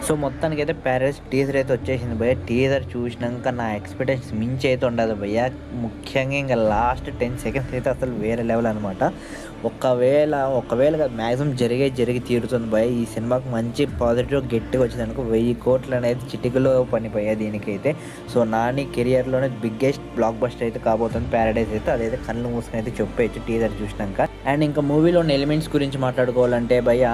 So మొత్తానికైతే Paradise teaser అయితే వచ్చేసింది భయ్య. టీజర్ చూసినాక నా ఎక్స్‌పెక్టేషన్స్ మించి అయితే ఉండదు భయ్య. ముఖ్యంగా ఇంక లాస్ట్ 10 సెకండ్స్ అయితే అసలు వేరే లెవెల్ అనమాట. ఒకవేళ కాదు మ్యాక్సిమం జరిగి తీరుతుంది భయ్య. ఈ సినిమాకి మంచి పాజిటివ్ గట్టిగా వచ్చిందనుకో 1000 కోట్లు అనేది చిటికలో పనిపోయాయి దీనికైతే. సో నాని కెరియర్‌లోనే బిగ్గెస్ట్ బ్లాక్ బస్టర్ అయితే కాబోతుంది ప్యారడైస్ అయితే. అదైతే కళ్ళు మూసుకొని అయితే చెప్పేయచ్చు టీజర్ చూసినాక. అండ్ ఇంకా మూవీలోని ఎలిమెంట్స్ గురించి మాట్లాడుకోవాలంటే భయ్య,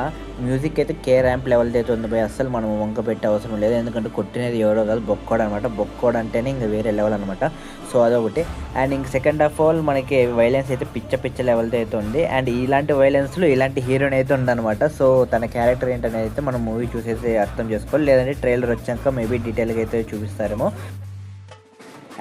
మ్యూజిక్ అయితే కే ర్యాంప్ లెవెల్‌ది అయితే ఉంది భయ్య. అస్సలు మనం వంక పెట్టే అవసరం లేదు. ఎందుకంటే కొట్టినది ఎవరో కాదు, బొక్కోడు అనమాట. బొక్కోడు అంటేనే ఇంక వేరే లెవెల్ అనమాట. సో అదొకటి. అండ్ ఇంక సెకండ్ ఆఫ్ ఆల్ మనకి వైలెన్స్ అయితే పిచ్చ లెవెల్తో అయితే ఉంది. అండ్ ఇలాంటి వైలెన్స్లో ఇలాంటి హీరోయిన్ అయితే ఉందన్నమాట. సో తన క్యారెక్టర్ ఏంటనేది అయితే మనం మూవీ చూసేసి అర్థం చేసుకోవాలి. లేదంటే ట్రైలర్ వచ్చాక మేబీ డీటెయిల్గా అయితే చూపిస్తారేమో.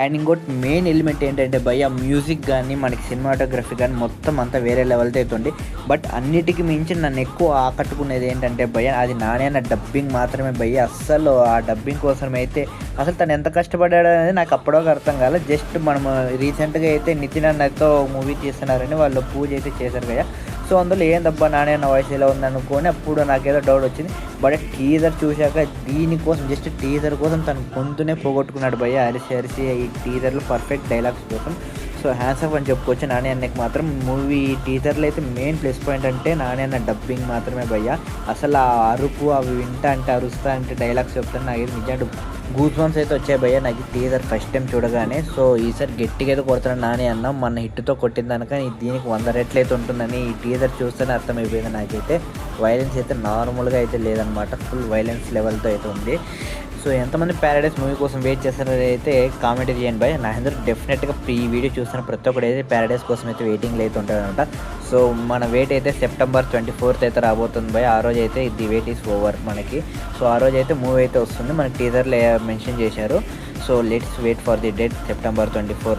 అండ్ ఇంకోటి మెయిన్ ఎలిమెంట్ ఏంటంటే భయ్య, మ్యూజిక్ కానీ మనకి సినిమాటోగ్రఫీ కానీ మొత్తం అంతా వేరే లెవెల్తో అవుతుంది. బట్ అన్నిటికీ మించి నన్ను ఎక్కువ ఆకట్టుకునేది ఏంటంటే భయ్య, అది నాని అన్న డబ్బింగ్ మాత్రమే భయ్య. అస్సలు ఆ డబ్బింగ్ కోసం అయితే అసలు తను ఎంత కష్టపడ్డాడు అనేది నాకు అప్పటివరకు అర్థం కాలేదు. జస్ట్ మనం రీసెంట్గా అయితే నితిన్ అన్నతో మూవీ తీస్తున్నారని వాళ్ళు పూజ అయితే చేశారు భయ్య. సో అందులో ఏందబ్బా నాని అన్న వాయిస్ ఎలా ఉందనుకొని అప్పుడు నాకేదో డౌట్ వచ్చింది. బట్ టీజర్ చూశాక దీనికోసం జస్ట్ టీజర్ కోసం తను గొంతునే పోగొట్టుకున్నాడు భయ్య. అరిసి ఈ టీజర్లో పర్ఫెక్ట్ డైలాగ్స్ కోసం. సో హ్యాండ్స్ ఆఫ్ అని చెప్పుకోవచ్చు నాని అన్నకి మాత్రం. మూవీ టీజర్లో అయితే మెయిన్ ప్లస్ పాయింట్ అంటే నాని అన్న డబ్బింగ్ మాత్రమే భయ్య. అసలు ఆ అరుపు అవి వింటా అంటే అరుస్తా అంటే డైలాగ్స్ చెప్తాను నాకు నిజంగా గూస్ బంప్స్ అయితే వచ్చాయి భయ్య నాకు టీజర్ ఫస్ట్ టైం చూడగానే. సో ఈసారి గట్టిగా అయితే కొడుతున్నాడు నాని అన్న. మన హిట్తో కొట్టిన దానిక దీనికి 100 రెట్లు అయితే ఉంటుందని ఈ టీజర్ చూస్తేనే అర్థమైపోయింది నాకైతే. వైలెన్స్ అయితే నార్మల్గా అయితే లేదనమాట, ఫుల్ వైలెన్స్ లెవెల్తో అయితే ఉంది. సో ఎంతమంది ప్యారడైస్ మూవీ కోసం వెయిట్ చేస్తారో అయితే కామెంట్ చేయండి భయ్. నా అందరూ డెఫినెట్గా ఈ వీడియో చూస్తున్న ప్రతి ఒక్కరు అయితే ప్యారడైస్ కోసం అయితే వెయిటింగ్లో అయితే ఉంటారనమాట. సో మన వెయిట్ అయితే సెప్టెంబర్ 24th అయితే రాబోతుంది భయ్. ఆ రోజు అయితే ది వెయిట్ ఈస్ ఓవర్ మనకి. సో ఆ రోజు అయితే మూవీ అయితే వస్తుంది, మనకి టీజర్లో మెన్షన్ చేశారు. So let's wait for the date September 24.